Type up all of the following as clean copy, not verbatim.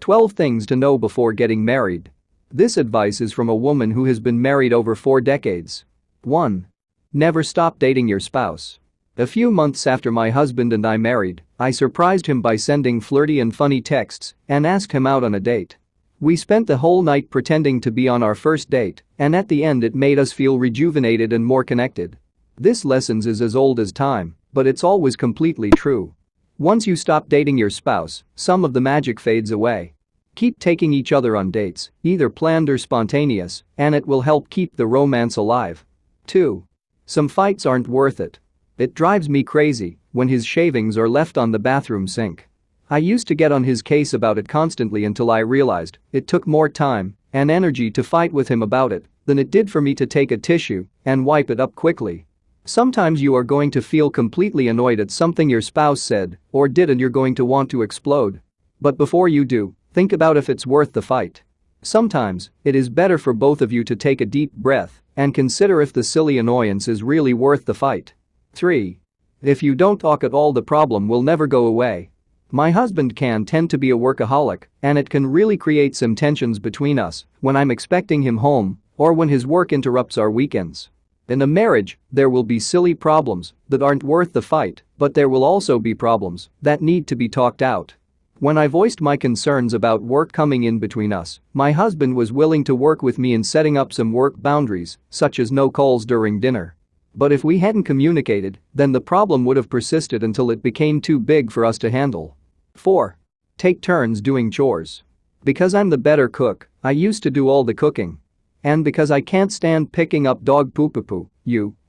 12 things to know before getting married. This advice is from a woman who has been married over 4 decades. 1. Never stop dating your spouse. A few months after my husband and I married, I surprised him by sending flirty and funny texts and asked him out on a date. We spent the whole night pretending to be on our first date, and at the end it made us feel rejuvenated and more connected. This lesson is as old as time, but it's always completely true. Once you stop dating your spouse, some of the magic fades away. Keep taking each other on dates, either planned or spontaneous, and it will help keep the romance alive. 2. Some fights aren't worth it. It drives me crazy when his shavings are left on the bathroom sink. I used to get on his case about it constantly until I realized it took more time and energy to fight with him about it than it did for me to take a tissue and wipe it up quickly. Sometimes you are going to feel completely annoyed at something your spouse said or did and you're going to want to explode. But before you do, think about if it's worth the fight. Sometimes, it is better for both of you to take a deep breath and consider if the silly annoyance is really worth the fight. 3. If you don't talk at all, the problem will never go away. My husband can tend to be a workaholic, and it can really create some tensions between us when I'm expecting him home or when his work interrupts our weekends. In a marriage, there will be silly problems that aren't worth the fight, but there will also be problems that need to be talked out. When I voiced my concerns about work coming in between us, my husband was willing to work with me in setting up some work boundaries, such as no calls during dinner. But if we hadn't communicated, then the problem would have persisted until it became too big for us to handle. 4. Take turns doing chores. Because I'm the better cook, I used to do all the cooking. And because I can't stand picking up dog poo-poo-poo,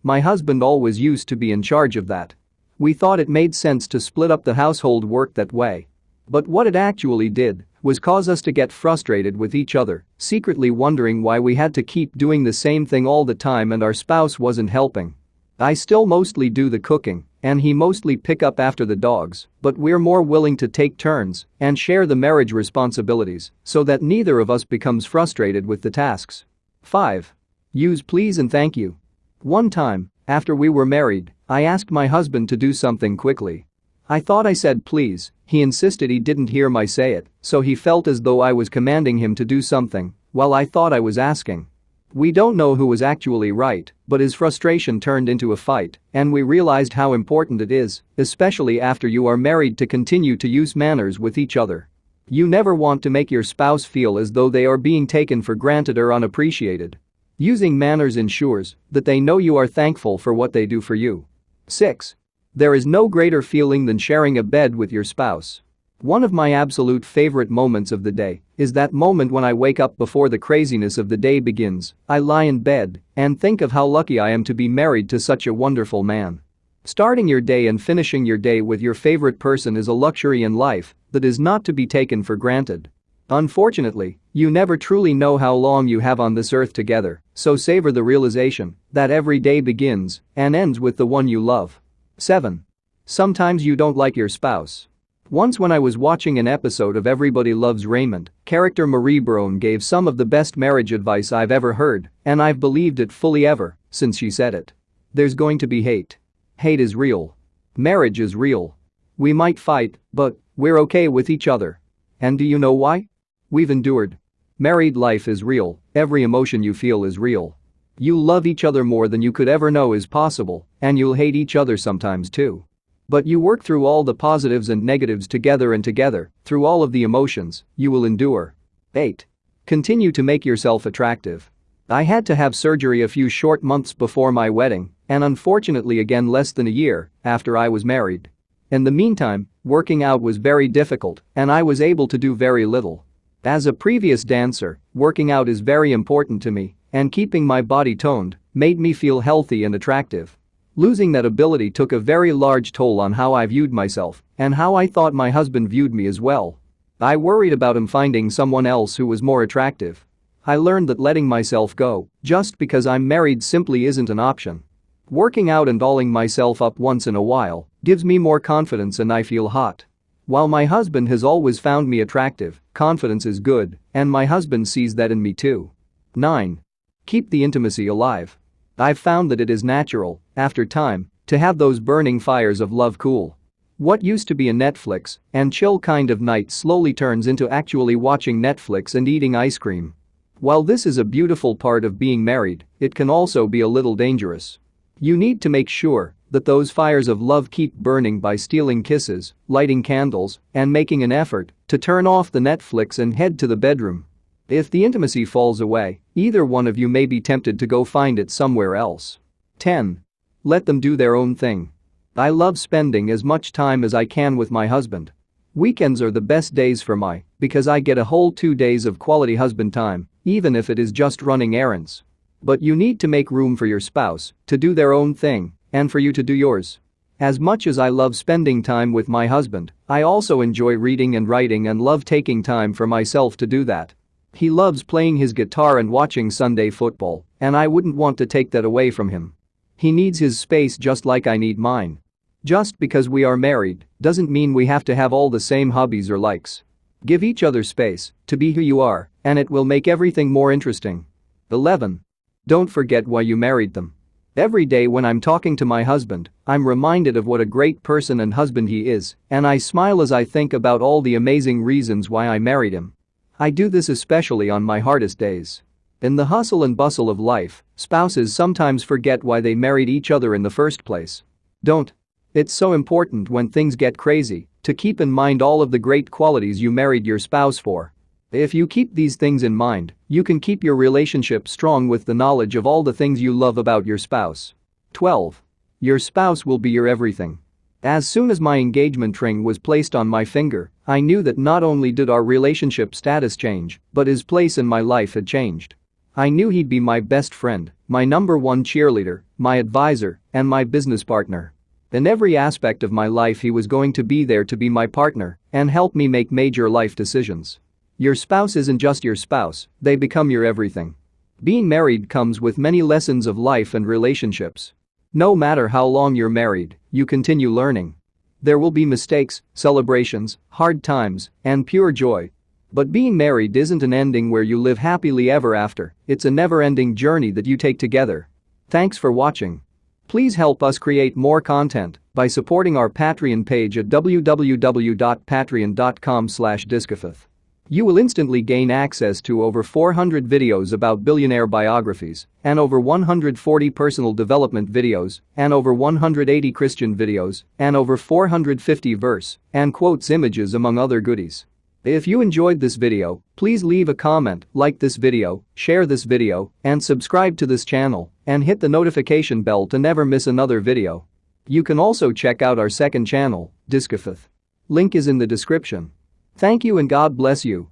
my husband always used to be in charge of that. We thought it made sense to split up the household work that way. But what it actually did was cause us to get frustrated with each other, secretly wondering why we had to keep doing the same thing all the time and our spouse wasn't helping. I still mostly do the cooking, and he mostly pick up after the dogs, but we're more willing to take turns and share the marriage responsibilities so that neither of us becomes frustrated with the tasks. 5. Use please and thank you. One time, after we were married, I asked my husband to do something quickly. I thought I said please, he insisted he didn't hear me say it, so he felt as though I was commanding him to do something, while I thought I was asking. We don't know who was actually right, but his frustration turned into a fight, and we realized how important it is, especially after you are married, to continue to use manners with each other. You never want to make your spouse feel as though they are being taken for granted or unappreciated. Using manners ensures that they know you are thankful for what they do for you. 6. There is no greater feeling than sharing a bed with your spouse. One of my absolute favorite moments of the day is that moment when I wake up before the craziness of the day begins. I lie in bed and think of how lucky I am to be married to such a wonderful man. Starting your day and finishing your day with your favorite person is a luxury in life that is not to be taken for granted. Unfortunately, you never truly know how long you have on this earth together, so savor the realization that every day begins and ends with the one you love. 7. Sometimes you don't like your spouse. Once when I was watching an episode of Everybody Loves Raymond, character Marie Barone gave some of the best marriage advice I've ever heard, and I've believed it fully ever since she said it. There's going to be hate. Hate is real. Marriage is real. We might fight, but we're okay with each other. And do you know why? We've endured. Married life is real, every emotion you feel is real. You'll love each other more than you could ever know is possible, and you'll hate each other sometimes too. But you work through all the positives and negatives together, and together, through all of the emotions, you will endure. 8. Continue to make yourself attractive. I had to have surgery a few short months before my wedding, and unfortunately again less than a year after I was married. In the meantime, working out was very difficult, and I was able to do very little. As a previous dancer, working out is very important to me, and keeping my body toned made me feel healthy and attractive. Losing that ability took a very large toll on how I viewed myself and how I thought my husband viewed me as well. I worried about him finding someone else who was more attractive. I learned that letting myself go just because I'm married simply isn't an option. Working out and dolling myself up once in a while gives me more confidence and I feel hot. While my husband has always found me attractive, confidence is good, and my husband sees that in me too. 9. Keep the intimacy alive. I've found that it is natural, after time, to have those burning fires of love cool. What used to be a Netflix and chill kind of night slowly turns into actually watching Netflix and eating ice cream. While this is a beautiful part of being married, it can also be a little dangerous. You need to make sure that those fires of love keep burning by stealing kisses, lighting candles, and making an effort to turn off the Netflix and head to the bedroom. If the intimacy falls away, either one of you may be tempted to go find it somewhere else. 10. Let them do their own thing. I love spending as much time as I can with my husband. Weekends are the best days for because I get a whole 2 days of quality husband time, even if it is just running errands. But you need to make room for your spouse to do their own thing and for you to do yours. As much as I love spending time with my husband, I also enjoy reading and writing and love taking time for myself to do that. He loves playing his guitar and watching Sunday football, and I wouldn't want to take that away from him. He needs his space just like I need mine. Just because we are married doesn't mean we have to have all the same hobbies or likes. Give each other space to be who you are, and it will make everything more interesting. 11. Don't forget why you married them. Every day when I'm talking to my husband, I'm reminded of what a great person and husband he is, and I smile as I think about all the amazing reasons why I married him. I do this especially on my hardest days. In the hustle and bustle of life, spouses sometimes forget why they married each other in the first place. Don't. It's so important when things get crazy to keep in mind all of the great qualities you married your spouse for. If you keep these things in mind, you can keep your relationship strong with the knowledge of all the things you love about your spouse. 12. Your spouse will be your everything. As soon as my engagement ring was placed on my finger, I knew that not only did our relationship status change, but his place in my life had changed. I knew he'd be my best friend, my #1 cheerleader, my advisor, and my business partner. In every aspect of my life he was going to be there to be my partner and help me make major life decisions. Your spouse isn't just your spouse, they become your everything. Being married comes with many lessons of life and relationships. No matter how long you're married, you continue learning. There will be mistakes, celebrations, hard times, and pure joy. But being married isn't an ending where you live happily ever after, it's a never-ending journey that you take together. Thanks for watching. Please help us create more content by supporting our Patreon page at www.patreon.com/discofith. You will instantly gain access to over 400 videos about billionaire biographies and over 140 personal development videos and over 180 Christian videos and over 450 verse and quotes images among other goodies. If you enjoyed this video, please leave a comment, like this video, share this video, and subscribe to this channel, and hit the notification bell to never miss another video. You can also check out our second channel, Discofith. Link is in the description. Thank you and God bless you.